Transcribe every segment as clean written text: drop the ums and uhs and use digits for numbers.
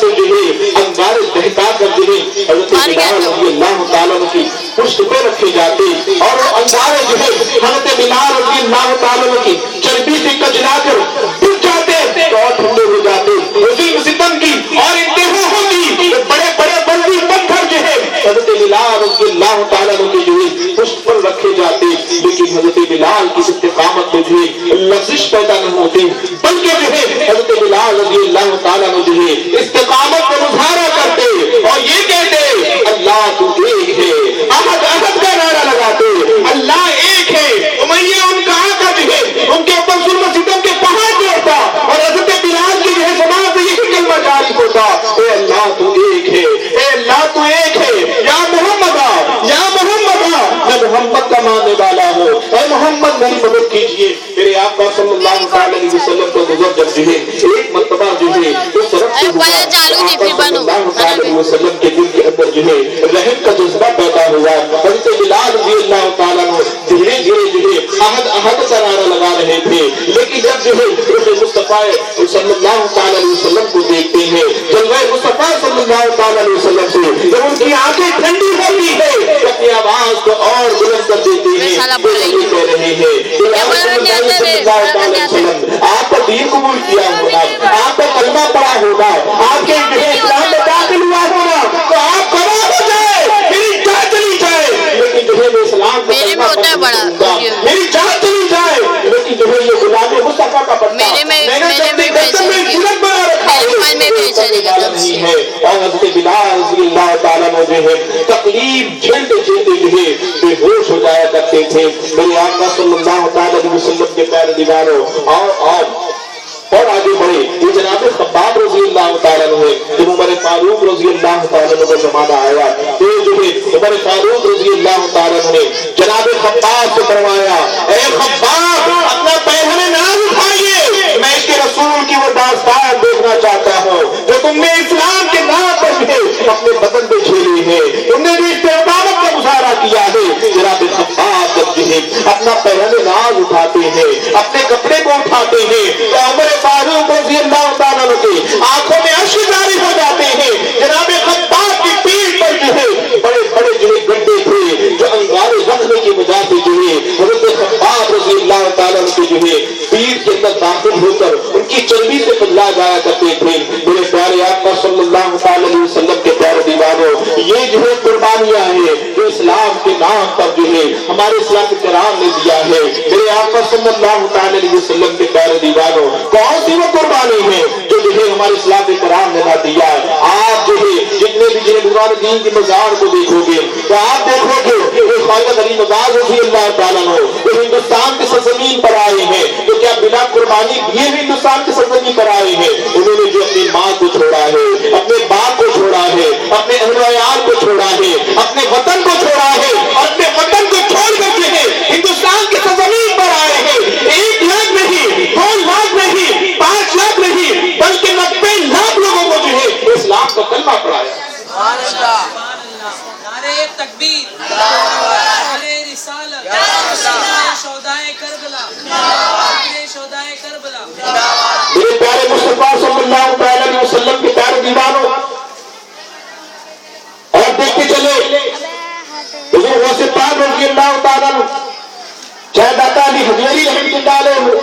سے جو ہے انگارے دہکا کر جو ہے حضرت بلال رضی اللہ تعالیٰ عنہ کی پشت پہ رکھے جاتے اور وہ انگارے جو ہے حضرت بلال رضی اللہ تعالیٰ عنہ کی چربی سے کچلا کر بجھ جاتے اور ٹھنڈے ہو جاتے. ظلم ستم کی اور انتہاؤں کی بڑے بڑے بلدی پتھر جو ہے حضرت بلال رضی اللہ تعالیٰ عنہ کے جو ہے پشت پر رکھے جاتے, لیکن حضرت بلال کی استقامت میں جو ہے لغزش پیدا نہیں ہوتی, بلکہ جو ہے حضرت بلال رضی اللہ تعالیٰ عنہ جو ہے استقامت کا مظاہرہ کرتے اور یہ کہتے اللہ تو ایک ہے, احد احد کا نعرہ لگاتے, اللہ ایک ہے. امیہ ان کا آقا جو ہے ان کے اوپر ظلم ستم کے پہاڑ توڑتا اور حضرت بلال کی جو ہے زبان سے یہی کلمہ جاری ہوتا, اے اللہ تو ایک ہے, اے اللہ تو ایک ہے, یا محمد یا محمد, میں محمد کا ماننے والا ہوں, اے محمد میری مدد کیجئے. میرے آقا صلی اللہ علیہ وسلم کو گزر جب جو ہے ایک مرتبہ جو ہے اس طرف سے ہوا, صلی اللہ علیہ وسلم کے دل کے اندر جو ہے رحم کا جذبہ پیدا ہوا. حضرت بلال رضی اللہ تعالیٰ عنہ دھیرے دھیرے جو ہے احد احد کا نعرہ لگا رہے تھے, لیکن جب جو ہے مصطفیٰ صلی اللہ علیہ وسلم کو دیکھتے ہیں, جلوہ مصطفیٰ صلی اللہ علیہ وسلم سے جب ان کی آنکھیں ٹھنڈی ہوتی ہے اپنی آواز کو اور بلند کر دیتے ہیں, کہہ رہے ہیں آپ کا دین قبول کیا ہوگا, آپ کا کلمہ پڑھا ہوگا, آپ کے اسلام میں داخل ہوا ہوگا, تو آپ کھڑا ہو جائے, میری جان چلی جائے, لیکن جو ہے میں اسلام کا کلمہ پڑھوں گا, میری جان چلی جائے, لیکن جو ہے یہ غلام مصطفیٰ کا پڑھتا میں نے اپنے دستر میں جنت بنا رکھا ہے. اور حضرت بلال رضی اللہ تعالیٰ نے جو ہے تکلیف جھیلتے جھیلتے جو ہے بے ہوش ہو جایا کرتے تھے. میرے آقا صلی اللہ علیہ وسلم کے پیر دیواروں اور آگے بڑھے. یہ جناب خباب رضی اللہ تعالیٰ عنہ ہے, جب عمر فاروق رضی اللہ تعالیٰ عنہ کا زمانہ آیا تو جو ہے عمر فاروق رضی اللہ تعالیٰ عنہ نے جناب خباب سے فرمایا, اے خباب اپنا پیرہن نہ اٹھائیے, میں اس کے رسول کی وہ داستان دیکھنا چاہتا ہوں جو تم نے اسلام کے نام پر بھی اپنے بدن پہ جھیلی ہے, تم نے بھی استقامت کا مظاہرہ کیا ہے. جناب خباب جب جو ہے اپنا پیرہن ناز اٹھاتے ہیں, اپنے کپڑے کو اٹھاتے ہیں, تو عمر فاروق رضی اللہ تعالیٰ عنہ کی آنکھوں میں اشک جاری ہو جاتے ہیں. جناب خباب کی پیٹھ پر جو ہے بڑے بڑے جو ہے گڈھے تھے جو انگارے رکھنے کی وجہ سے جو ہے حضرت خباب رضی اللہ تعالیٰ عنہ کی جو ہے پیٹھ کے اندر داخل ہو کر ان کی چربی سے پھلا جایا کرتے تھے. میرے پیارے آقا صلی اللہ علیہ وسلم کے پیارے دیوانوں, یہ جو ہے قربانیاں ہیں جو اسلام کے نام پر جو ہے ہمارے اسلام کے کرام نے دیا ہے. میرے آقا صلی اللہ علیہ وسلم کے پیارے دیوانوں, کون سی وہ قربانی ہے جو ہے ہمارے اسلام کے کرام نے نہ دیا ہے. آپ جو ہے جتنے بھی جو نوران دین کی مزار کو دیکھو گے تو آپ دیکھو گے کہ خواجہ علی مزار رضی اللہ تعالیٰ عنہ وہ ہندوستان کی سرزمین پر آئے ہیں, تو کیا بنا قربانی دیے ہندوستان کی سرزمین پر آئے ہیں؟ انہوں نے جو اپنی ماں کو چھوڑا ہے, اپنے باپ کو چھوڑا ہے, اپنے اہل و عیال کو چھوڑا ہے, اپنے وطن کو چھوڑا ہے, اور اپنے وطن کو چھوڑ کر کے ہندوستان کی سرزمین پر آئے ہیں. 1 لاکھ نہیں, 2 لاکھ نہیں, 5 لاکھ نہیں, بلکہ 90 لاکھ لوگوں کو جو ہے اسلام کا کلمہ پڑھایا. نعرہ تکبیر, نعرہ رسالت, شہدائے کربلا, شہدائے کربلا. میرے پیارے مصطفیٰ صلی اللہ علیہ وسلم کے پیارے دیوانوں, اور دیکھتے چلے حضور غوث پاک رضی اللہ تعالیٰ عنہ, چاہے داتا علی حجویری رحمۃ اللہ علیہ ہو,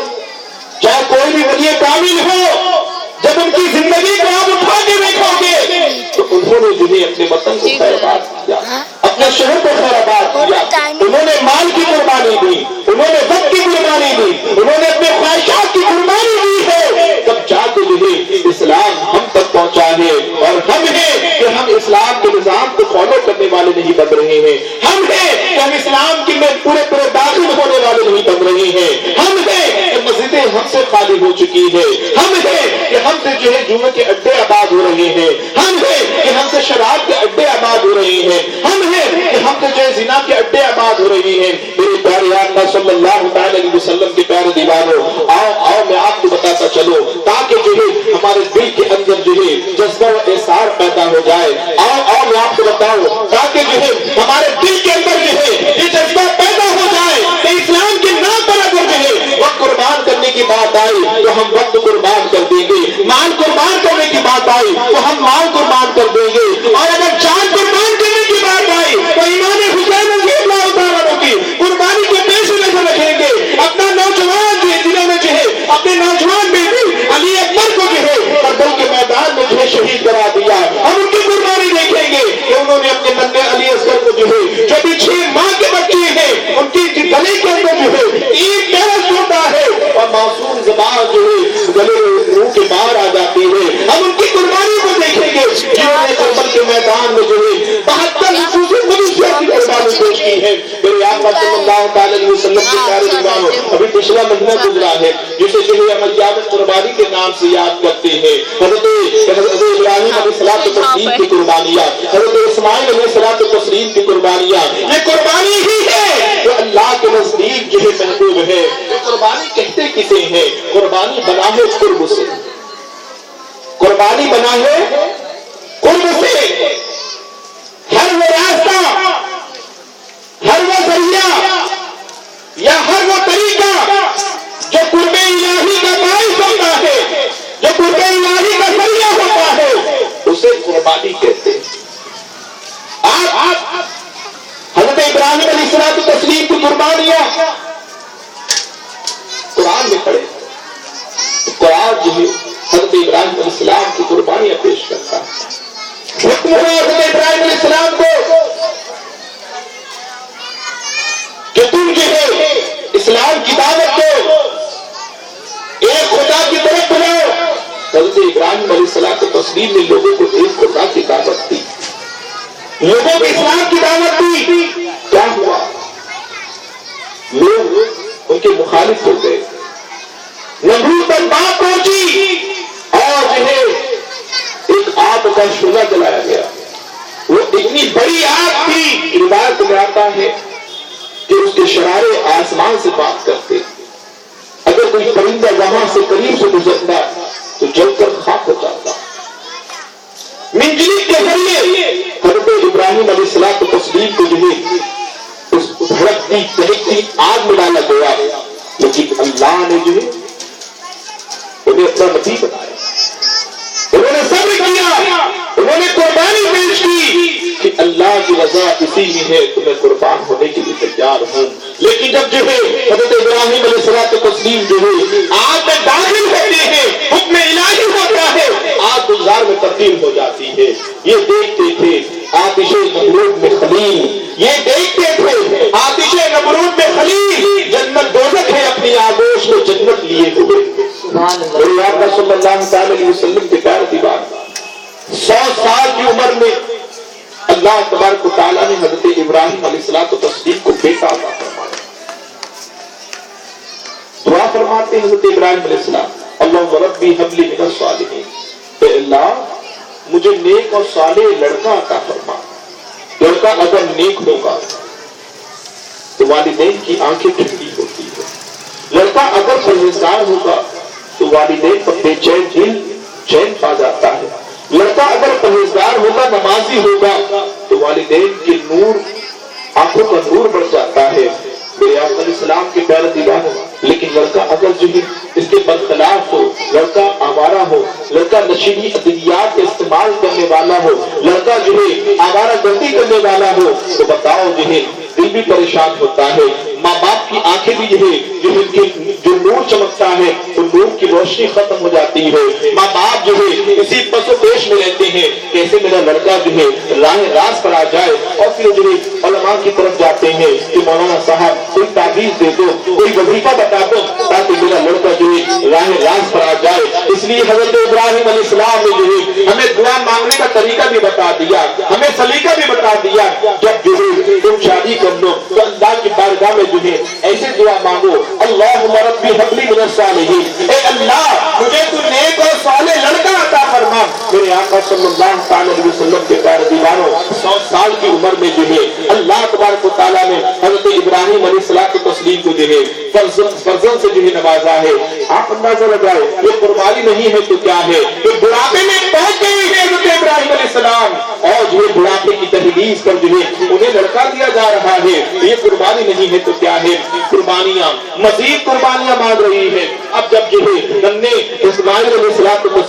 چاہے کوئی بھی ولی کامل ہو, جب ان کی زندگی کو آپ اٹھا کے دیکھو گے تو انہوں نے جو ہے اپنے وطن کو خیر آباد کیا, اپنے شہر کو خیر آباد کیا. انہوں نے مال کی قربانی دی, انہوں نے وقت کی قربانی دی, انہوں نے اپنے خواہشات کی قربانی دی ہے, تب جا کے جو ہے اسلام ہم تک پہنچا ہے. اور ہم ہیں کہ ہم اسلام کے نظام کو فالو کرنے والے نہیں بن رہے ہیں, ہم ہیں کہ ہم اسلام کی میں پورے داخل ہونے والے نہیں بن رہے ہیں, ہم ہیں کہ مسجدیں ہم سے خالی ہو چکی ہے, ہم ہیں کہ ہم سے جو ہے جوئے کے اڈے آباد ہو رہے ہیں, ہم ہیں کہ ہم سے شراب کے اڈے آباد ہو رہے ہیں, ہم ہیں کہ ہم سے جو ہے زنا کے اڈے آباد ہو رہے ہیں. میرے پیارے آقا صلی اللہ علیہ وسلم کے پیارے دیوانوں, آؤ میں آپ کو بتاتا چلو تاکہ جو ہے ہمارے دل کے اندر جو ہے جذبہ و احسار پیدا ہو جائے. آؤ میں آپ کو بتاؤں تاکہ جو ہے ہمارے دل کے اندر جو ہے یہ جذبہ پیدا ہو جائے کہ اسلام کے نام پر اگر جو ہے وقت قربان کرنے کی بات آئی تو ہم وقت قربان کر دیں گے, مال قربان کرنے کی بات آئی تو ہم کر دیں گے. اور اگر جان قربان کرنے کی بات آئی تو امام حسین رضی اللہ تعالیٰ عنہ کی قربانی کو پیش نظر رکھیں گے. اپنا نوجوان جو ہے جنہوں نے جو ہے اپنے نوجوان بیٹے علی اکبر کو جو ہے کربلا کے میدان میں جو ہے شہید کرا دیا. ہم ان کی قربانی دیکھیں گے کہ انہوں نے اپنے ننھے علی اصغر کو جو ہے جو بھی 6 ماہ کے بچے ہیں ان کی گلے کے اندر جو ہے ایک پیرس ہوتا ہے اور معصوم زبان جو ہے گلے منہ کے باہر آ جاتی ہے. ہم ان کی قربانی کو دیکھیں گے جنہوں نے کربلا کے میدان میں جو ہے 72 نفوس قدسیہ کی قربانی پیش کی ہے. میرے آقا صلی اللہ تعالی علیہ وسلم کے پیارے دیوانوں ابھی پچھلا مہینہ گزرا ہے جسے جو ہے ہم ایام قربانی کے نام سے یاد کرتے ہیں. حضرت ابراہیم علیہ السلام تسلیم کی قربانیاں, حضرت اسماعیل علیہ السلام تسلیم کی قربانیاں, یہ قربانی ہی ہے جو اللہ کے نزدیک جو ہے محبوب ہے. یہ قربانی کہتے کسے ہیں؟ قربانی بنا ہے قرب سے, قربانی بنا ہے قرب سے. ہر وہ راستہ, ہر وہ ذریعہ یا ہر وہ طریقہ جو قرب الہی کا باعث ہوتا ہے, جو قرب الہی کا ذریعہ ہوتا ہے, اسے قربانی کہتے ہیں. آپ حضرت ابراہیم علیہ السلام تسلیم کی قربانیاں قرآن میں پڑھے. قرآن جو ہے حضرت ابراہیم علیہ السلام کی قربانیاں پیش کرتا ہے. حکم ہوا حضرت ابراہیم علیہ السلام کو کہ تم جو ہے اسلام کی دعوت دو, ایک خدا کی طرف بلاؤ. حضرت ابراہیم علیہ السلام تسلیم نے لوگوں کو ایک خدا کی دعوت دی, لوگوں کو اسلام کی دعوت دی. کیا ہوا؟ لوگ ان کے مخالف ہو گئے. نمرود پر بات پہنچی اور جو ہے ایک آگ کا شعلہ جلایا گیا. وہ اتنی بڑی آگ تھی, روایت میں آتا ہے کہ اس کے شرارے آسمان سے بات کرتے. اگر کوئی پرندہ وہاں سے قریب سے گزرتا تو جل کر خاک ہو جاتا. منجلک کے ذریعے حضرت ابراہیم علیہ السلام کو تسلیم کو جو ہے اس بھڑکتی دہکتی آگ میں ڈالا گیا, لیکن اللہ نے جو ہے انہیں اپنا نبی بنایا. انہوں نے صبر کیا, انہوں نے قربانی پیش کی کہ اللہ کی رضا اسی میں ہے تو میں قربان ہونے کے لیے تیار ہوں. لیکن جب جو ہے حضرت ابراہیم علیہ السلام تسلیم جو ہے آگ میں داخل ہوتے ہیں, حکم الہی ہوتا ہے, آگ گلزار میں تبدیل ہو جاتی ہے. یہ دیکھتے تھے آتش نمرود میں خلیل, یہ دیکھتے تھے آتش نمرود میں خلیل, جنت دوزخ ہے اپنی آگوش میں جنت لیے ہوئے. میرے آقا صلی اللہ علیہ وسلم کے پیارے دیوان 100 سال کی عمر میں اللہ تبارک و تعالیٰ نے حضرت ابراہیم علیہ السلام تسلیم کو بیٹا عطا فرمایا. دعا فرماتے ہیں حضرت ابراہیم علیہ السلام, اللہم ربی حب لی من الصالحین, اے اللہ مجھے نیک اور صالح لڑکا عطا فرما. لڑکا اگر نیک ہوگا تو والدین کی آنکھیں ٹھنڈی ہوتی ہے. لڑکا اگر پرہیزگار ہوگا تو والدین پر بے چین دل چین پا جاتا ہے. لڑکا اگر پرہیزگار ہوگا, نمازی ہوگا تو والدین کے نور, آنکھوں کا نور بڑھ جاتا ہے. میرے آقا علیہ السلام کے پیارے دیوانوں, لیکن لڑکا اگر جو ہے اس کے برخلاف ہو, لڑکا آوارہ ہو, لڑکا نشیلی ادویات کا استعمال کرنے والا ہو, لڑکا جو ہے آوارہ گردی کرنے والا ہو, تو بتاؤ جو ہے دل بھی پریشان ہوتا ہے. ماں باپ کی آنکھیں بھی جو ہے جو نور چمکتا ہے تو نور کی روشنی ختم ہو جاتی ہے. ماں باپ جو ہے اسی پس و پیش میں رہتے ہیں کیسے میرا لڑکا جو ہے راہ راست پر آ جائے, اور پھر جو ہے علماء کی طرف جاتے ہیں کہ مولانا صاحب کوئی تعویذ دے دو, کوئی وظیفہ بتا دو تاکہ میرا لڑکا جو ہے راہ راست پر آ جائے. اس لیے حضرت ابراہیم علیہ السلام نے جو ہے ہمیں دعا مانگنے کا طریقہ بھی بتا دیا, ہمیں سلیقہ بھی بتا دیا. جب جو ہے تم شادی کر لو تو اللہ کی بارگاہ میں جو ہے ایسے دعا مانگو, اللہم ربی حب لی من الصالحین, اے اللہ مجھے تو نیک اور صالح لڑکا عطا فرما. میرے آقا صلی اللہ علیہ وسلم کے پیارے دیوانوں 100 سال کی عمر میں جو ہے اللہ تبارک و تعالیٰ نے حضرت ابراہیم علیہ السلام تسلیم کو جو ہے فرزند سے جو ہے نوازا ہے. آپ اندازہ لگائے یہ قربانی نہیں ہے تو کیا ہے؟ یہ بڑھاپے میں پہنچ گئی ہے حضرت ابراہیم علیہ السلام, اور جو ہے بڑھاپے کی تحریز پر جو ہے انہیں لڑکا دیا جا رہا ہے. یہ قربانی نہیں ہے تو کیا ہے؟ قربانیاں مزید قربانیاں مانگ رہی ہے. اب جب جو ہے ننھے اسماعیل علیہ السلام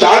4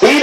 3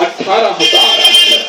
18,000।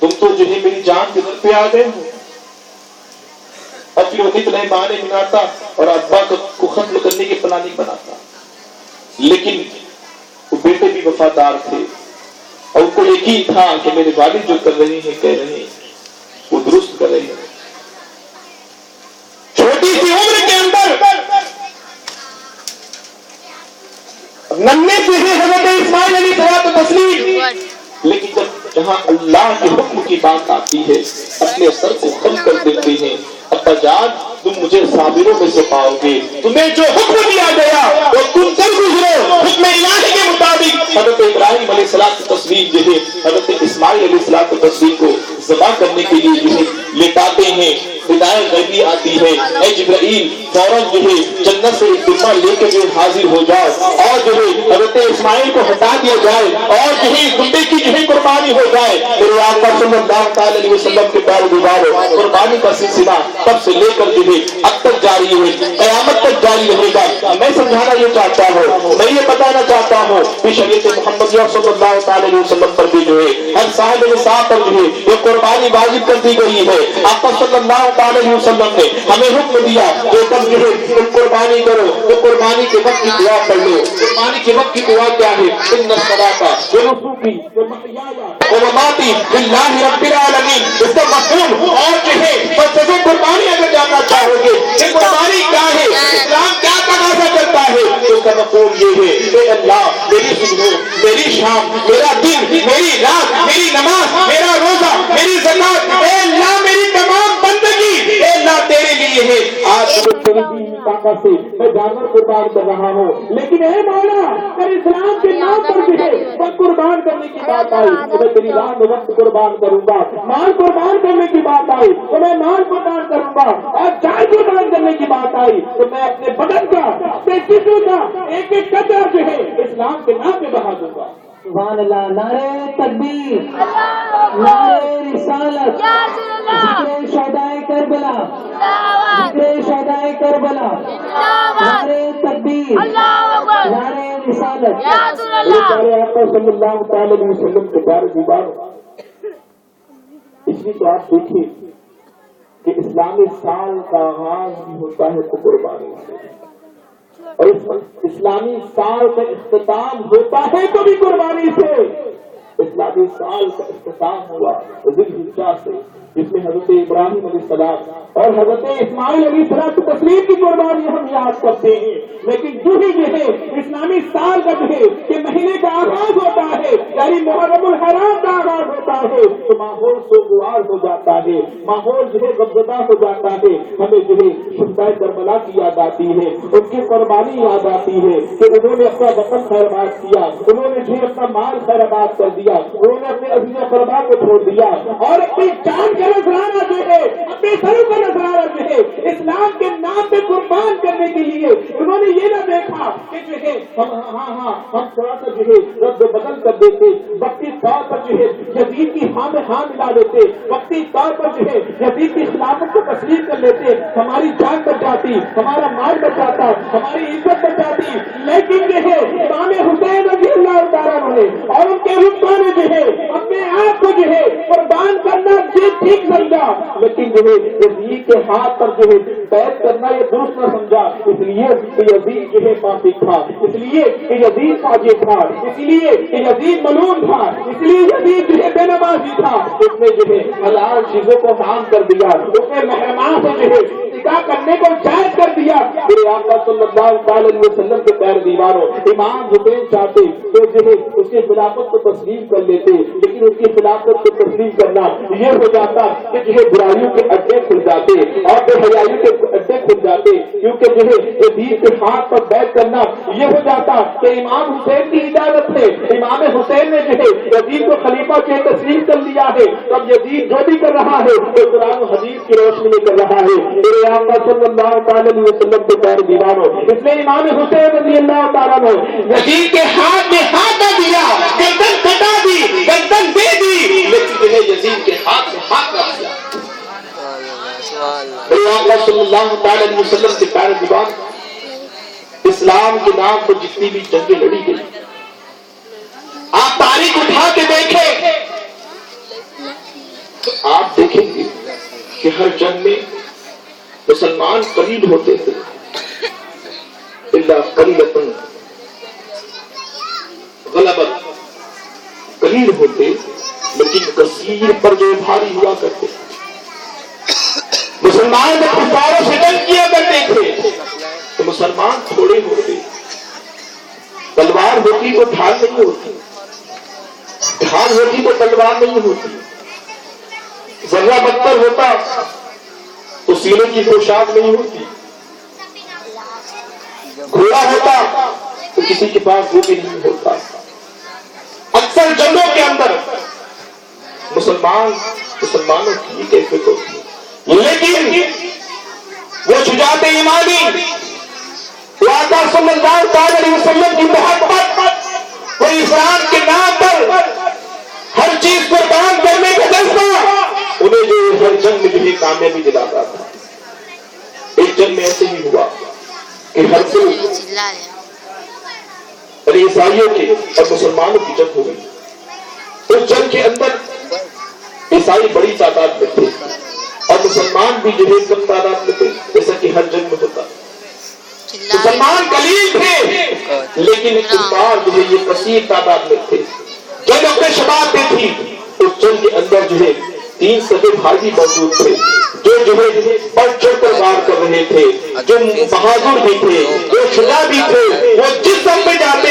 تم تو جو ہے میری جان کے در پہ آ گئے ہو. اور پھر وہ اتنے بہانے بناتا اور ابا کو ختم کرنے کے پلاننگ بناتا. لیکن وہ بیٹے بھی وفادار تھے اور ان کو یقین تھا کہ میرے والد جو کر رہے ہیں کہہ رہے ہیں وہ درست کر رہے ہیں. چھوٹی سی عمر کے اندر ننھے سے حضرت اسماعیل علیہ الصلوۃ والتسلیم، لیکن جب جہاں اللہ کے حکم کی بات آتی ہے اپنے سر کو خم کر دیتے ہیں. ابا جان تم مجھے صابروں میں سے پاؤ گے، تمہیں جو حکم دیا گیا وہ تم کر گزرو حکم الہی کے مطابق. حضرت ابراہیم علیہ السلام کی تصویر جو ہے حضرت اسماعیل علیہ السلام کی تصویر کو ذبح کرنے کے لیے جو ہے لٹاتے ہیں. ہدایت غیبی آتی ہے، اے جبرائیل فوراً جو ہے جنت سے ایک ڈبہ لے کے جو حاضر ہو جاؤ اور جو ہے حضرت اسماعیل کو ہٹا دیا جائے اور جو ہے ڈبے کی جو ہے قربانی ہو جائے. میرے آقا صلی اللہ تعالی علیہ وسلم کے پیروکاروں قربانی کا سلسلہ تب سے لے کر جو ہے اب تک جاری ہے، قیامت تک جاری رہے گا. میں سمجھانا یہ چاہتا ہوں، میں یہ بتانا چاہتا ہوں کہ شریعت محمدیہ صلی اللہ تعالی علیہ وسلم پر بھی جو ہے ہر صاحب نصاب پر جو ہے یہ قربانی واجب کر دی گئی ہے. آقا صلی اللہ تعالی علیہ وسلم نے ہمیں حکم دیا کہ تم جو ہے تم قربانی کرو تو قربانی کے وقت کی دعا پڑھ لو. قربانی کے وقت کی دعا کیا ہے؟ ان الصلاۃ ونسکی ومحیایا ومماتی للہ رب العالمین. اس کا مفہوم اور جو ہے فلسفے قربانی اگر جاننا چاہو گے کہ قربانی کیا ہے، اسلام کیا تقاضا کرتا ہے، تو اس کا مفہوم یہ ہے اے اللہ میری صبح میری شام میرا دن میری رات میری نماز میرا روزہ میری زکات، اے اللہ میری تمام بندگی اے اللہ تیرے لیے ہے. آج تیری طاقت سے میں جانور قربان کر رہا ہوں، لیکن اے مولا اگر اسلام کے نام پر بھی ہے پر قربان کرنے کی بات آئی تو میں تیری راہ میں وقت قربان کروں گا. مال قربان کرنے کی بات آئی تو میں مال قربان کروں گا، اور جان قربان کرنے کی بات آئی تو میں اپنے بدن کا اپنے جسم کا ایک ایک قطرہ جو ہے اسلام کے نام پہ بہا دوں گا. سبحان اللہ. نعرہ تکبیر، نعرہ رسالت، ذکر شہدائے کربلا، ذکر شہدائے کربلا، نعرہ تکبیر، نعرہ رسالت. پیارے آقا صلی اللہ تعالی علیہ وسلم کے پیارے دیوار اس لیے تو آپ دیکھیں کہ اسلامی سال کا آغاز بھی ہوتا ہے تو قربانی سے، اور اسلامی سال کا اختتام ہوتا ہے تو بھی قربانی سے. اسلامی سال کا اختتام ہوا ذی الحجہ سے، جس میں حضرت ابراہیم علیہ السلام اور حضرت اسماعیل علیہ السلام کی تسلیم کی قربانی ہم یاد کرتے ہیں. لیکن جو ہی جو ہے اسلامی سال کا جو ہے کہ مہینے کا آغاز ہوتا ہے، یعنی محرم الحرام کا آغاز ہوتا ہے، تو ماحول سوگوار ہو جاتا ہے، ماحول جو ہے غمزدہ ہو جاتا ہے. ہمیں جو ہے شہدائے کربلا کی یاد آتی ہے، ان کی قربانی یاد آتی ہے کہ انہوں نے اپنا وطن خیرباد کیا، انہوں نے جو اپنا مال خیرباد کر دیا، انہوں نے اپنے عزیز اقربا کو چھوڑ دیا اور اپنی جان کا نذرانہ جو ہے اپنے سروں کا نذرانہ جو ہے اسلام کے نام پہ قربان کرنے کے لیے انہوں نے یہ نہ دیکھا کہ جو ہے ہم تھوڑا سا جو ہے رد بدل کر دیتے، وقتی طور پر جو ہے یزید کی ہاں میں ہاں ملا لیتے، وقتی طور پر جو ہے یزید کی خلافت کو تسلیم کر لیتے، ہماری جان بچ جاتی، ہمارا مال بچ جاتا، ہماری عزت بچ جاتی. لیکن جو ہے امام حسین رضی اللہ تعالیٰ عنہ اور ان کے رتبہ نے جو ہے اپنے آپ کو جو ہے قربان کرنا یہ ٹھیک سمجھا، لیکن جو ہے یزید کے ہاتھ پر جو ہے بیعت کرنا یہ درست نہ سمجھا. اس لیے کہ یزید جو ہے فاسق تھا، اس لیے کہ یزید فاجر تھا، اس لیے کہ یزید ملعون تھا، اس لیے یزید جو ہے بے نمازی تھا. اس نے جو ہے حلال چیزوں کو حرام کر دیا، اس نے محرمات سے جو ہے نکاح کرنے کو جائز کر دیا. میرے آقا صلی اللہ تعالی علیہ وسلم کے پیر دیواروں امام حسین چاہتے تو جو ہے اس کی خلافت کو تسلیم کر لیتے، لیکن اس کی خلافت کو تسلیم کرنا یہ ہو جاتا کہ جو ہے برائیوں کے اڈے کھل جاتے اور بے حیائی کے اڈے کھل جاتے، کیونکہ جو ہے یزید کے ہاتھ پر بیعت کرنا یہ ہو جاتا کہ امام حسین کی اجازت ہے، امام حسین نے جو ہے یزید کو خلیفہ کے تسلیم کر لیا ہے. تب یزید جو بھی کر رہا ہے وہ قرآن و حدیث کی روشنی میں کر رہا ہے. میرے آقا صلی اللہ تعالی علیہ وسلم کے پیر دیواروں اس نے امام حسین رضی اللہ تعالیٰ نے یزید کے ہاتھ میں ہاتھ دیا، گردن کٹا دی، گردن دے دی، لیکن جو ہے یزید کے ہاتھ میں ہاتھ رکھ دیا. میرے آقا صلی اللہ تعالی علیہ وسلم کے پیر دیوار اسلام کے نام پر جتنی بھی جنگیں لڑی گئی، آپ تاریخ اٹھا کے دیکھیں کہ ہر جنگ میں مسلمان قلیل ہوتے تھے، اللہ قلیلۃ غلبت، قلیل ہوتے لیکن کثیر پر جو بھاری ہوا کرتے. مسلمان جب کفاروں سے جنگ کیا کرتے تھے تو مسلمان تھوڑے ہوتے، تلوار ہوتی تو ڈھال نہیں ہوتی، ڈھال ہوتی تو تلوار نہیں ہوتی، ذرہ بدتر ہوتا تو سینے کی پوشاک نہیں ہوتی، گھوڑا ہوتا تو کسی کے پاس وہ بھی نہیں ہوتا. اکثر جنگوں کے اندر مسلمانوں کی کیفیت ہوتی، لیکن وہ شجاعت ایمانی، وہ آقا صلی اللہ علیہ وسلم کی محبت، وہ اسلام کے نام پر ہر چیز قربان کرنے کا جذبہ انہیں جو ہر جنگ میں جو کامیابی دلاتا تھا. ایک جنگ میں ایسے ہی ہوا کہ ہر عیسائیوں کے اور مسلمانوں کی جنگ ہو گئی. اس جنگ کے اندر عیسائی بڑی تعداد میں تھے اور مسلمان بھی جو ہے کم تعداد میں تھے، جیسا کہ ہر جنگ میں ہوتا. مسلمان قلیل تھے لیکن کفار جو ہے یہ کثیر تعداد میں تھے. جنگ اپنے شباب میں تھی، اس جنگ کے اندر جو ہے 3 سگے بھائی موجود تھے جو ہے بڑھ چڑھ کر وار کر رہے تھے، جو بہادر بھی تھے، جو شجاع بھی تھے. وہ جس سب میں جاتے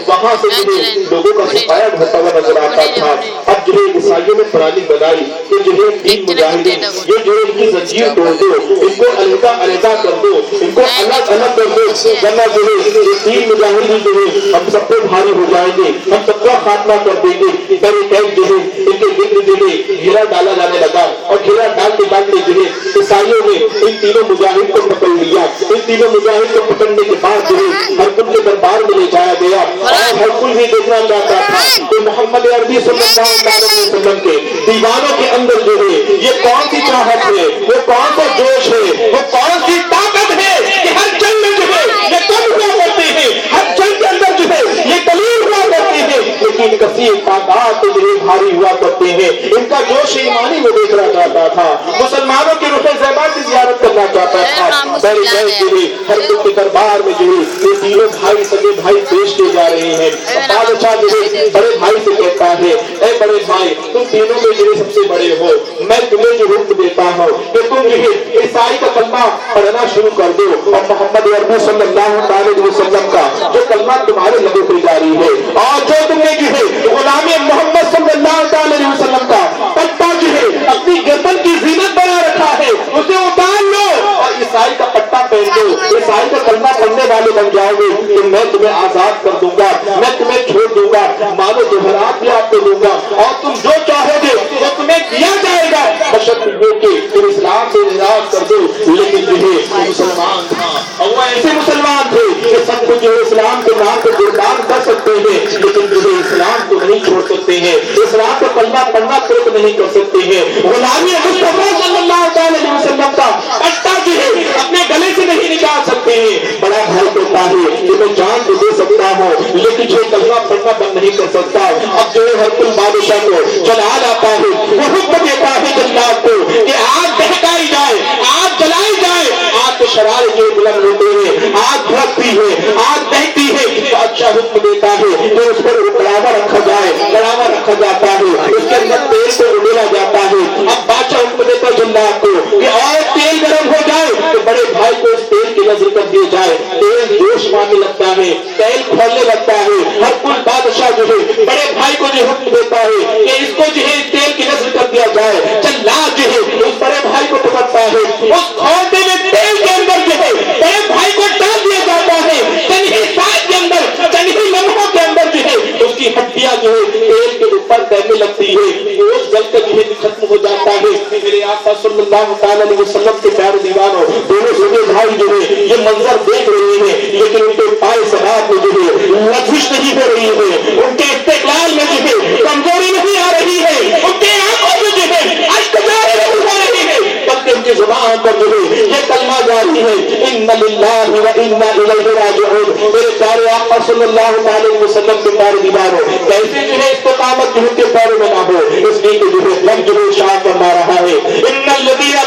وہاں سے جو ہے لوگوں کا سفایا ہوتا ہوا نظر آتا تھا. اب جو ہے عیسائیوں نے پرانی بنائی کہ جو ہے 3 مجاہدین، یہ جو ہے ان کی زنجیر توڑ دو، ان کو علیحدہ علیحدہ کر دو، ان کو الگ الگ کر دو، ورنہ جو ہے یہ 3 مجاہدین جو ہے ہم سب پہ بھاری ہو جائیں گے، ہم سب کا خاتمہ کر دیں گے. بڑے قید جو ہے ان کے ذکر جو ہے گھیرا ڈالا جانے لگا اور گھیرا ڈالتے ڈالتے جو ہے عیسائیوں نے ان تینوں مجاہد کو پکڑ لیا. ان تینوں مجاہد کو پکڑنے کے بعد جو ہے ہرقل کے دربار میں لے جایا گیا اور ہرقل بھی دیکھنا چاہتا تھا کہ محمد عربی صلی اللہ علیہ وسلم کے دیوانوں کے اندر جو ہے یہ کون سی چاہت ہے، وہ کون سا جوش ہے، وہ کون سی طاقت ہے کہ ہر جنگ میں جو ہے یہ کم ہوا کرتے ہیں، ہر جنگ کے اندر جو ہے یہ قلیل ہوا کرتے ہیں لیکن کثیر تعداد جو ہے بھاری ہوا کرتے ہیں. ان کا جوش ایمانی وہ دیکھنا چاہتا تھا، مسلمانوں کے روح زیبا کی زیارت کرنا چاہتا تھا. بڑے قید جو ہے ہرقل کے دربار میں جو ہے یہ تینوں بھائی سگے بھائی پیش کیے جا رہے ہیں. بادشاہ جو ہے بڑے بھائی سے کہتا ہے اے بڑے بھائی تم تینوں میں جو ہے سب سے بڑے ہو، میں تمہیں جو حکم دیتا ہوں کہ تم جو ہے عیسائی کا کلمہ پڑھنا شروع کر دو اور محمد عربی صلی اللہ علیہ وسلم کا جو کلمہ تمہارے لبوں پہ جاری ہے اور جو تم نے جو ہے غلامی محمد صلی اللہ علیہ وسلم کا پٹا جو ہے اپنی گردن کی زینت بنا رکھا ہے اسے اتار لو اور عیسائی کا پٹا پہن دو، عیسائی کا کلمہ پڑھنے والے بن جاؤ گے تو میں تمہیں آزاد کر دوں گا، میں تمہیں چھوڑ دوں گا، مالو جوہرات بھی آپ کو دوں گا اور تم جو چاہو گے وہ تمہیں دیا جائے گا بشرط یہ کہ تم اسلام سے اعراض کر دو. لیکن جو ہے مسلمان تھا اور وہ ایسے مسلمان تھے کہ سب کو جو ہے اسلام کے نام کو قربان کر سکتے ہیں لیکن جو ہے اسلام کو نہیں چھوڑ سکتے ہیں، اسلام کا کلمہ پڑھنا ترک نہیں کر سکتے ہیں. غلامی مصطفیٰ صلی اللہ علیہ وسلم کا پٹا جو ہے اپنے گلے سے نہیں نکال سکتے ہیں. بڑا بھائی کہتا ہے کہ میں جان تو دے سکتا ہوں لیکن جو کلمہ پڑھنا بند نہیں کر سکتا. اب جو ہے ہرقل بادشاہ کو جلال آتا ہے، وہ حکم دیتا ہے جلاد کو کہ آگ دہکائی جائے، آگ جلائی جائے. آگ کے شرارے جو بلند ہوتے ہیں، آگ بھڑکتی ہے، آگ دہتی ہے. بادشاہ حکم دیتا ہے کہ اس پر کڑاوا رکھا جائے، کڑاوا رکھا جاتا ہے، اس کے اندر تیل کو ڈالا جاتا ہے. اب بادشاہ حکم دیتا ہے جلاد کو کہ اور تیل گرم ہو جائے تو بڑے بھائی کو اس تیل کی نظر کر دی جائے. تیل جوش مارنے لگتا ہے، تیل کھولنے لگتا ہے. ہرقل بادشاہ جو ہے بڑے بھائی کو جو حکم دیتا ہے کہ اس کو جو ہے تیل کی نظر کر دیا جائے. جلاد جو ہے اس بڑے بھائی کو پکڑتا ہے، اس کھولتے ہوئے تیل کے اندر جو ہے بڑے بھائی کو ڈال دیا جاتا ہے. چند ہی سال کے اندر، چند ہی لمحوں کے اندر جو ہے اس کی ہڈیاں جو ہے تیل کے اوپر تیرنے لگتی ہے، گوشت جل کر جو ہے ختم ہو جاتا ہے. میرے آقا صلی اللہ علیہ وسلم کے پیارے دیوانوں دونوں چھوٹے بھائی جو ہے یہ منظر دیکھ رہے ہیں لیکن ان کے پائے صداقت میں جو ہے لغزش نہیں ہو رہی ہے، ان کے استقلال میں جو ہے کمزوری نہیں آ رہی ہے، ان کے آنکھوں میں جو ہے اشک جاری نہیں ہو رہی ہے بلکہ ان کی زبان پر جو ہے یہ کلمہ جاری ہے ان للہ و انا الیہ راجعون. میرے پیارے آقا صلی اللہ علیہ وسلم کے پیارے دیوانوں کیسے جو ہے استقامت جو ان کے پیروں میں نہ ہو، اس لیے کہ جو ہے رب جو ہے شاہ فرما رہا ہے ان الذین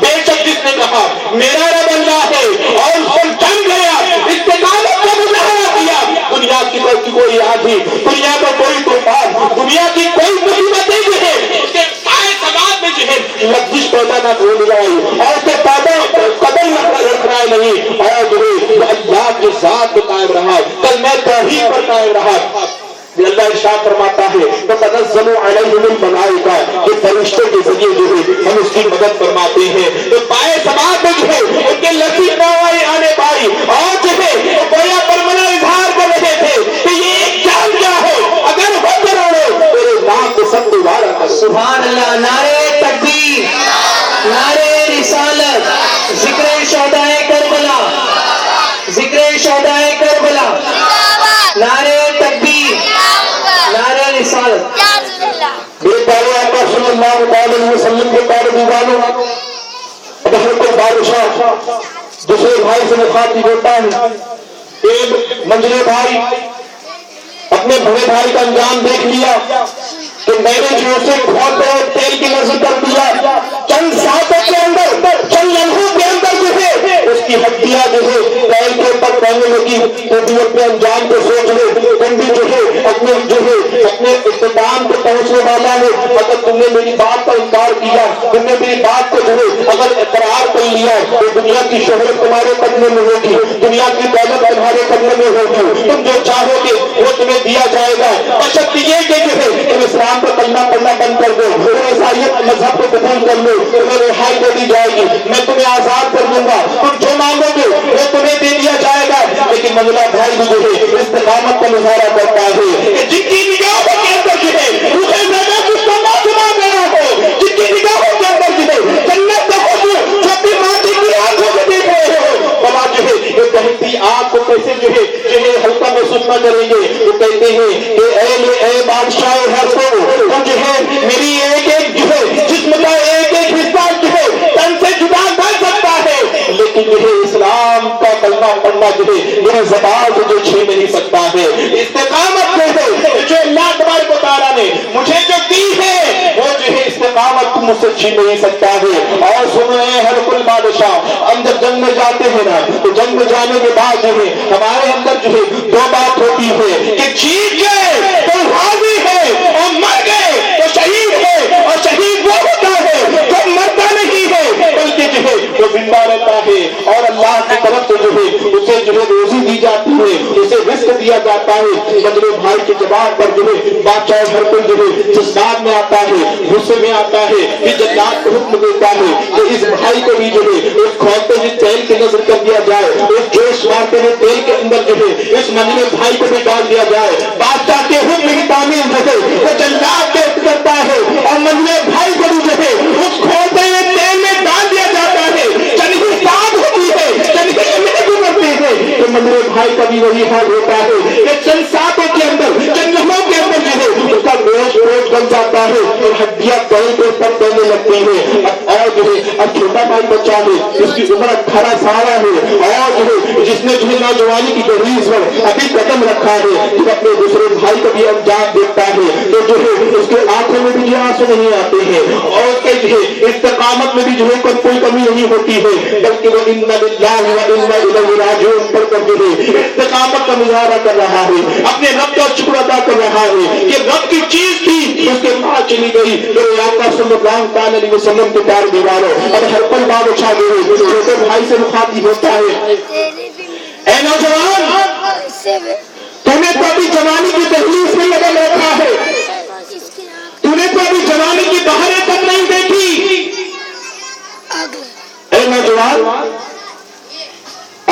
بے شک جس نے کہا میرا رب اللہ ہے اور اس پر جم گیا، استقامت کا مظاہرہ کیا، دنیا کی کوئی آندھی، دنیا کا کوئی طوفان، دنیا کی کوئی مصیبتیں جو ہے اس کے سائے سماج میں جو ہے لغزش پیدا نہ ہونے لگائی اور اس کے قدم رکھنا نہیں، اور جو ہے اللہ کے ذات پہ قائم رہا، کلمہ توحید پر قائم رہا۔ اللہ ارشاد فرماتا ہے تتنزل علیہم الملائکہ، کہ فرشتوں کے ذریعے جو ہے ہم اس کی مدد فرماتے ہیں۔ تو پائے سماعت میں جو ہے ان کے لطیف نوائی آنے پائی اور جو ہے وہ گویا برمنا اظہار کر رہے تھے کہ یہ ایک جان کیا ہے، اگر ہو کروڑو میرے نام کو سب دوبارہ کرو۔ سبحان اللہ، نعرہ تکبیر، نعرہ رسالت، ذکر شہدائے کربلا، ذکر شہدائے کربلا، نعرہ تکبیر، نعرہ رسالت۔ میرے پیارے آقا صلی اللہ علیہ وسلم کے پیارے دیوانوں، اگر کوئی بادشاہ دوسرے بھائی سے مخاطب ہوتا ہے، ایک منجلے بھائی اپنے بڑے بھائی کا انجام دیکھ لیا کہ میں نے جو اسے بہت بڑے تیل کی نظر کر دیا، چند ساتوں کے اندر، چند لمحوں کے اندر جو ہے اس کی ہڈیاں جو ہے تیل کے اوپر پہننے لگی، تو بھی اپنے انجام کو سوچ لے، تم بھی جو ہے اپنے اختتام کو پہنچنے والا ہے، اگر تم نے میری بات کا انکار کیا، تم نے میری بات کو جو ہے اگر اقرار کر لیا تو دنیا کی شہرت تمہارے قدموں میں ہوگی، دنیا کی دولت تمہارے قدموں میں ہوگی، تم جو چاہو گے وہ تمہیں دیا جائے گا، بشرط یہ کہ جو ہے تم اسلام کا کلمہ پڑھنا بند کر دو، تم عیسائیت مذہب کو قبول کر لو، تمہیں رہائی دے دی جائے گی، میں تمہیں آزاد کر دوں گا، تم جو مانگو گے وہ تمہیں دے دیا جائے گا۔ لیکن منجلا بھائی بھی جو ہے استقامت کا مظاہرہ کرتا ہے، جن کی نگاہوں کے اندر جو ہے روح زیادہ کچھ کرنا سما گیا ہو، جن کی نگاہوں کے اندر جو ہے جنت کا حکم جو اپنی ماضی کی آنکھوں سے دیکھ رہے ہو، بابا جو ہے یہ کہتی آگ کو کیسے جو ہے ہلکا محسوس نہ کریں گے، وہ کہتے ہیں کہ اے بادشاہ ہر کو جو ہے میری ایک جو ہے جسم کا ایک حصہ جو ہے تن سے جدا کر سکتا ہے، لیکن جو ہے اسلام کا کلمہ پڑھنا جو ہے میری زبان سے جو چھین نہیں سکتا ہے۔ استقامت جو ہے جو اللہ تبارک و تعالیٰ نے مجھے جو دی ہے وہ جو ہے استقامت مجھ سے چھین نہیں سکتا ہے۔ اور سنو اے ہر کل بادشاہ، ہم جب جنگ میں جاتے ہیں نا تو جنگ میں جانے کے بعد جو ہے ہمارے اندر جو ہے دو بات ہوتی ہے کہ جیت گئے تو غازی ہے اور مر گئے تو شہید ہے، اور شہید وہ ہوتا ہے جو مرتا نہیں ہے بلکہ جو ہے وہ زندہ رہتا ہے، اور اللہ کی طرف سے جو ہے اسے جو ہے روزی دی جاتی ہے، اسے رزق دیا جاتا ہے۔ منجلے بھائی کے جواب پر جو ہے بادشاہ ہر کوئی جو ہے جذبات میں آتا ہے، غصے میں آتا ہے، یہ جلاد کو حکم دیتا ہے کہ اس بھائی کو بھی جو ہے اس کھولتے ہوئے تیل کی نظر کر دیا جائے، اس جوش مارتے ہوئے تیل کے اندر جو ہے اس منجلے بھائی کو بھی ڈال دیا جائے۔ بادشاہ کے حکم کی تعمیل جو ہے وہ جلاد کے کرتا ہے اور منجلے بھائی کو بھی جو ہے اس کھولتے ہوئے تیل میں ڈال دیا جاتا ہے، چند ہی ساتھ ہوتی ہے، چند ہی منٹ گزرتے ہیں تو منجلے بھائی کا بھی وہی حال ہوتا ہے کہ چند ساتوں کے اندر، چند لمحوں کے اندر جو ہے اس کا گوشت بن جاتا ہے اور ہڈیاں تیل کے اوپر پڑنے لگتی ہیں۔ اور جو ہے اب چھوٹا بھائی بچہ ہے، اس کی عمر 18 سال ہے، اور جو ہے جس نے جو ہے نوجوانی کی دہلیز پر ابھی قدم رکھا ہے، جب اپنے دوسرے بھائی کا بھی انجام دیکھتا ہے تو جو ہے اس کے آنکھوں میں بھی جو آنسو نہیں آتے ہیں، اور اس کے جو ہے استقامت میں بھی جو ہے کوئی کمی نہیں ہوتی ہے، بلکہ وہ انا للہ و انا الیہ راجعون پڑھ کر جو ہے استقامت کا مظاہرہ کر رہا ہے، اپنے رب کا شکر ادا کر رہا ہے کہ رب کی چیز تھی اس کے پاس چلی گئی۔ میرے آقا صلی اللہ علیہ وسلم کے پیارے دیوانوں، اور ہر پل بادشاہ جو ہے چھوٹے بھائی سے مخاطب ہوتا ہے، اے نوجوان، تو نے تو ابھی جوانی کی دہلیز میں قدم رکھا ہے، تو نے تو ابھی جوانی کی بہاریں تک نہیں دیکھی۔ اے نوجوان،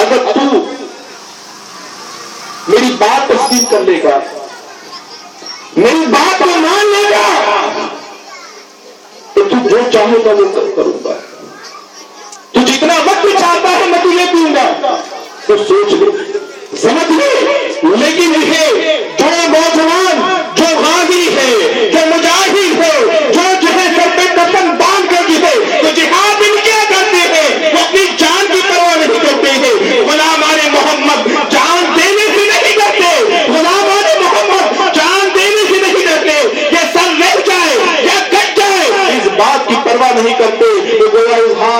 اگر تو میری بات تسلیم کر لے گا، میری بات کو مان لے گا تو تو جو چاہے گا وہ کروں گا، تو جتنا وقت چاہتا ہے میں تجھے دوں گا، تو سوچ لے، سمجھ لے۔ لیکن یہ جو نوجوان، جو غازی ہے، جو مجاہد ہے، جو ہے سر پہ کفن باندھ کر جو ہے تو جہاد ان کیا کرتے ہیں، وہ اپنی جان کی پرواہ نہیں کرتے ہیں۔ غلام آل محمد جان دینے سے نہیں کرتے، غلام آل محمد جان دینے سے نہیں کرتے، یہ سر رہ جائے یا کٹ جائے اس بات کی پرواہ نہیں کرتے۔ وہ گویا اظہار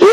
2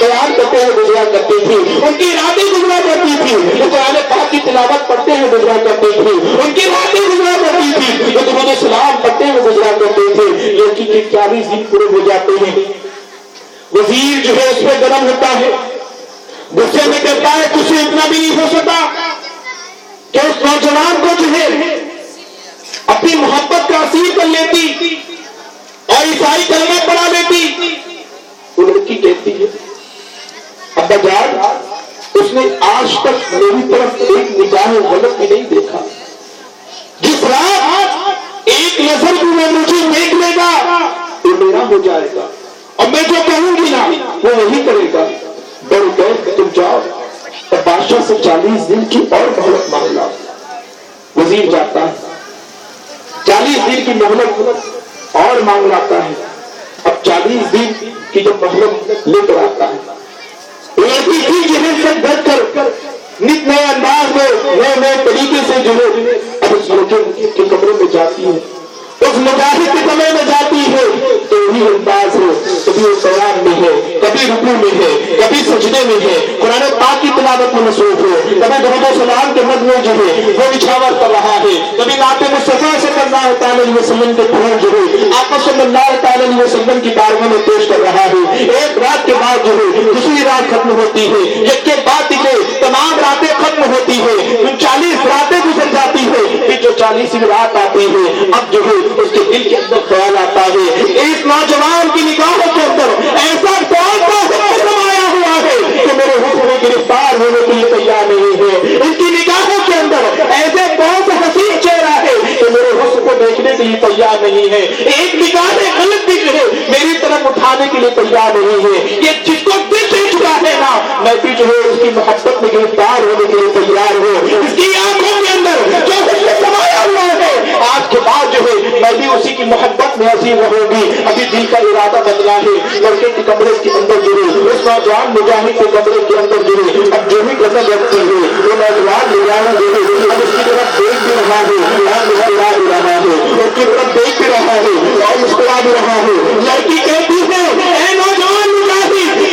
بیان کرتے ہوئے گزرا کرتی تھی، ان کی راتیں گزرا کرتی تھی تو قرآن پاک کی تلاوت پڑھتے ہوئے گزرا کرتی تھی، ان کی راتیں گزرا کرتی تھی تو درود و سلام پڑھتے ہوئے گزرا کرتے تھے۔ لیکن 41 دن پورے ہو جاتے ہیں، وزیر جو ہے اس پہ گرم ہوتا ہے، غصے میں کہتا ہے کچھ اتنا بھی نہیں ہو سکا کہ اس نوجوان کو جو ہے اپنی محبت کا اسیر کر لیتی اور عیسائی کلمہ پڑھا لیتی۔ وہ لڑکی کہتی ہے ابا جان اس نے آج تک میری طرف ایک نگاہ غلط بھی نہیں دیکھا، جس رات ایک نظر بھی وہ مجھے دیکھ لے گا وہ میرا ہو جائے گا، اور میں جو کہوں گی نا وہ وہی کرے گا۔ ڈر گئے تم جاؤ اور بادشاہ سے 40 دن کی اور مہلت مانگ لاؤ۔ وزیر جاتا ہے، 40 دن کی مہلت اور مانگ لاتا ہے۔ اب 40 دن کی جو مہلت لے کر آتا ہے، لڑکی کی جو ہے سب ڈر کر نت نئے انداز میں نئے طریقے سے جو ہے اب اس لڑکے کے کمرے میں جاتی ہے، اس مجاہد کے کمرے میں جاتی ہے تو وہی انداز ہے، کبھی وہ قیام میں ہے، کبھی رکوع میں ہے، کبھی سجدے میں ہے، قرآن پاک کی تلاوت میں مصروف ہے، کبھی درود و سلام کے مد میں جو ہے وہ نچھاور کر رہا ہے، کبھی نعت مصطفیٰ صلی اللہ تعالی علیہ وسلم کے پھول جو ہے آپ صلی اللہ تعالی علیہ وسلم کی بارگاہ میں پیش کر رہا ہے۔ ایک رات کے بعد جو ہے دوسری رات ختم ہوتی ہے، ایک کے بعد تمام راتیں ختم ہوتی ہے، 40 راتیں گزر جاتی ہے، پھر جو 40ویں رات آتی ہے اب جو ہے اس کے دل کے اندر خیال آتا ہے اس نوجوان کی نگاہوں کے اندر ایسا کون سا حسن سمایا ہوا ہے کہ میرے حسن میں گرفتار ہونے کے لیے تیار نہیں ہے، ان کی نگاہوں کے اندر ایسے کون سا حسین چہرہ ہے کہ میرے حسن کو دیکھنے کے لیے تیار نہیں ہے، ایک نگاہ غلط بھی جو ہے میری طرف اٹھانے کے لیے تیار نہیں ہے۔ یہ جس کو دل سے چکا ہے نا میں بھی جو ہے اس کی محبت میں گرفتار ہونے کے لیے تیار ہوں، اس کی آنکھوں کے اندر جو حسن سمایا ہوا ہے آج کے بعد جو ہے میں بھی اسی کی محبت میں عظیم رہوں گی۔ ابھی دل کا ارادہ بدلا ہے، لڑکے کے کمرے کے اندر جو ہے اس نوجوان مجاہد کے کمرے کے اندر جو ہے اب جو بھی نظر لگتی ہے وہ نوجوان مجاہد جو ہے اب اس کی طرف دیکھ بھی رہا ہے اور مسکرا بھی رہا ہے، اس کی طرف دیکھ بھی رہا ہے اور مسکرا بھی رہا ہے۔ لڑکی کہتی ہے اے نوجوان مجاہد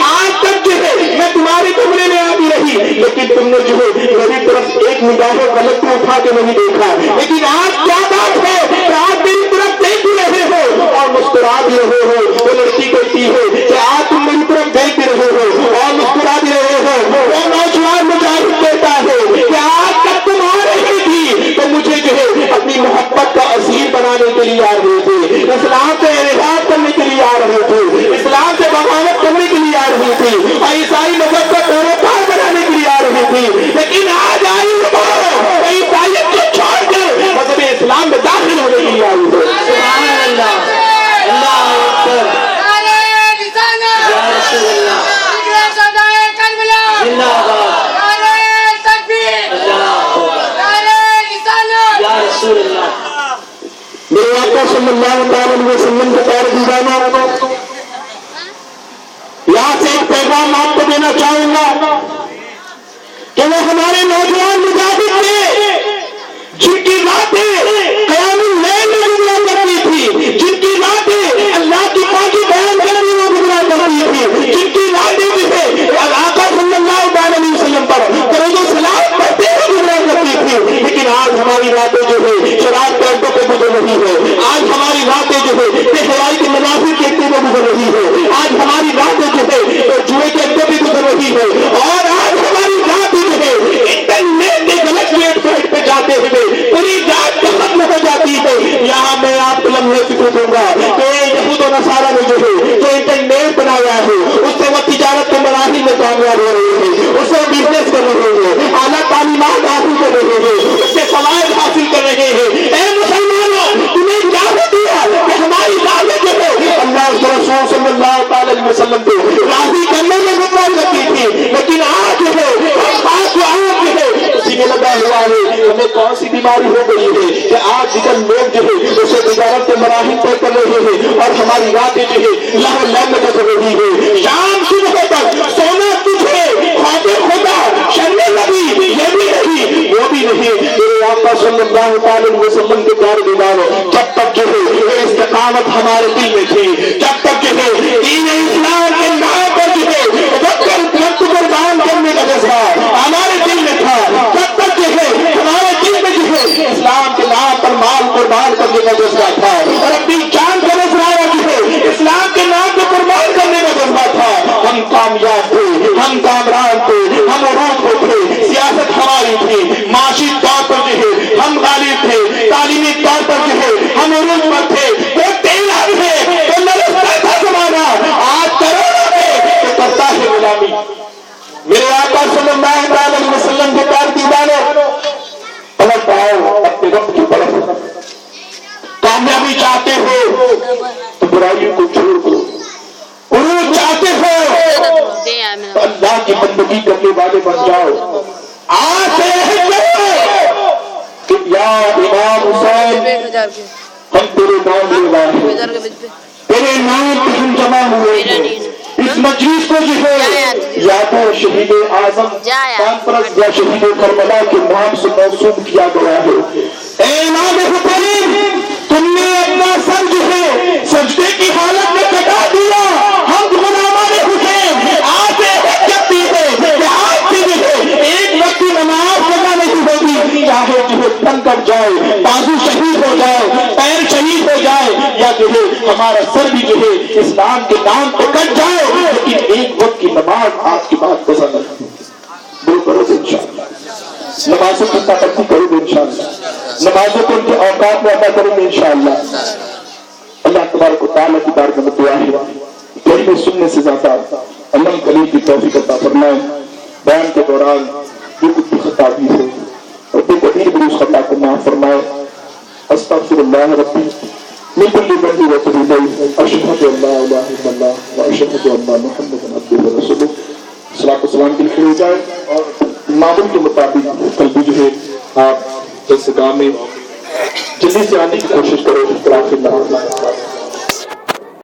آج تک جو ہے میں تمہارے کمرے میں آتی رہی لیکن تم نے جو ہے میری طرف ایک نگاہ غلط کو اٹھا کے نہیں دیکھا، لیکن آج کیا بات ہے آپ میری طرف دیکھ بھی رہے ہو اور مسکرا بھی رہے ہو۔ وہ لڑکی کہتی ہے کہ آج تم میری طرف دیکھ بھی رہے ہو اور مسکرا بھی رہے ہو۔ وہ نوجوان مجاہد کہتا ہے کہ آج تک تم آ رہی تھی تو مجھے جو ہے اپنی محبت کا اسیر بنانے کے لیے آ رہے تھے، اسلام سے انحراف کرنے کے لیے آ رہے تھے، اسلام سے بغاوت کرنے کے لیے آ رہی تھی اور عیسائی مذہب کا پیروکار بنانے کے لیے آ رہی تھی، لیکن آج آئی ہو عیسائیت کو چھوڑ کر مذہب اسلام میں داخل ہونے کے لیے آئی ہو۔ سبحان اللہ، اللہ اکبر، یا رسول اللہ، زندہ باد، یا رسول اللہ۔ میرے آقا صلی اللہ تعالی علیہ وسلم کے پیارے دیوانوں، یہاں سے ایک پیغام آپ کو دینا چاہوں گا کہ وہ ہمارے نوجوان مجاہد تھے جن کی راتیں قیام اللیل میں گزرا کرتی تھی، جن کی راتیں اللہ کی پاکی بیان کرنے میں گزرا کرتی تھی، جن کی راتیں جو ہے آقا صلی اللہ علیہ وسلم پر درود و سلام پڑھتے ہوئے گزرا کرتی تھی، لیکن آج ہماری راتیں جو ہے شراب کے اڈوں پہ گزر رہی ہے، آج ہماری راتیں جو ہے بے حیائی کے مناظر دیکھتے ہوئے گزر رہی ہے، آج ہماری راتیں جو ہے جوئے کے اڈوں پہ گزر رہی ہے، اور آج ہماری راتیں جو ہے انٹرنیٹ کے غلط ویب سائٹ پہ جاتے ہوئے پوری رات ختم ہو جاتی ہے۔ یہاں میں آپ کو لمحے فکر دوں گا کہ یہود و نصارہ نے جو ہے جو انٹرنیٹ بنایا ہے اس سے وہ تجارت کے مراحل میں کامیاب ہو رہے ہیں، اس سے بزنس کر رہے ہیں، اعلیٰ تعلیمات حاصل کر رہے ہیں، اس سے فوائد حاصل کر رہے ہیں۔ اے مسلمانوں تمہیں کیا دیا کہ ہماری راتیں جو ہے اللہ کے رسول صلی اللہ تعالی علیہ وسلم کو راضی کرنے میں گزرا کرتی تھی، لیکن آج جو ہے اسی میں لگا ہوا ہے۔ ہمیں کون سی بیماری ہو گئی ہے کہ آج جتن لوگ جو ہے اسے تجارت کے مراحل طے کر رہے ہیں اور ہماری راتیں جو ہے لہو لہو میں گزر رہی ہے۔ شام صبح تک سونا تجھے خواب خدا شرم نبی یہ بھی نہیں، وہ بھی نہیں میرے آقا صلی اللہ تعالی وسلم کے پیارے دیدار جب تک جو ہے یہ استقامت ہمارے دل میں تھی، جب تک جو ہے دین اسلام کے نام پر جو ہے وقت قربان کرنے کا جذبہ ہمارے دل میں تھا، جب تک جو ہے ہمارے دل میں جو ہے اسلام کے نام پر مال قربان کرنے کا جذبہ تھا اور اپنی جان کا نذرانہ جو ہے اسلام کے نام کو قربان کرنے کا جذبہ تھا، ہم کامیاب تھے، ہم کامران تھے، ہم عروج پہ تھے، سیاست ہماری تھی، معاشی طور پر جو ہے ہم غالب تھے، تعلیمی طور پر جو ہے ہم عروج پر تھے، وہ تیرا ہے تو لڑکتا تھا زمانہ، آج کروڑوں میں تو کرتا ہے غلامی۔ میرے آقا صلی اللہ علیہ وسلم کے پیار دیوانوں پلٹ آؤ اپنے رب کی طرف، کامیابی چاہتے ہو تو برائیوں کو چھوڑ دو، عروج چاہتے ہو تو اللہ کی بندگی کرنے والے بن جاؤ، آج سے کہ یا امام حسین ہم تیرے نام لے رہے ہیں، تیرے نام پہ ہم جمع ہوئے ہیں، اس مجلس کو جو ہے یا تو شہید اعظم کانفرنس یا شہید کربلا کے نام سے موسوم کیا گیا ہے۔ اے امام حسین تم نے اپنا سر جو ہے سجدے کی حالت میں کٹا دیا، ہم غلامان حسین آج جبتی ہے کہ آج سے جو ہے ایک وقت کی نماز پڑھنا نہیں ہوگی، چاہے جو ہے تن کٹ جائے، بازو شہید ہو جائے، پیر شہید ہو جائے، یا جو ہے ہمارا سر بھی جو ہے اسلام کے نام پہ کٹ جائے، لیکن ایک وقت کی نماز آج کی بات پسند ہے، دو کرو سے انشاءاللہ نمازوں کی ترقی کریں گے انشاءاللہ، نمازوں کو ان کے اوقات میں ادا کریں گے انشاءاللہ۔ اللہ تبارک و تعالیٰ کی بارگاہ میں دعا ہے کلمے سننے سے زیادہ عمل کرنے کی توفیق عطا فرمائے، بیان کے دوران جو کچھ بھی خطا بھی ہے اور بے کبیر بھی اس خطا کو معاف فرمائے۔ استغفر اللہ ربی من کل ذنب واتوب الیہ، اشہد ان لا الہ الا اللہ واشہد ان محمدا عبدہ ورسولہ۔ صلاۃ و سلام کی لکھی ہو جائے اور معمول کے مطابق کل بھی جو ہے آپ جلسہ گاہ میں جلدی سے آنے کی کوشش کرو۔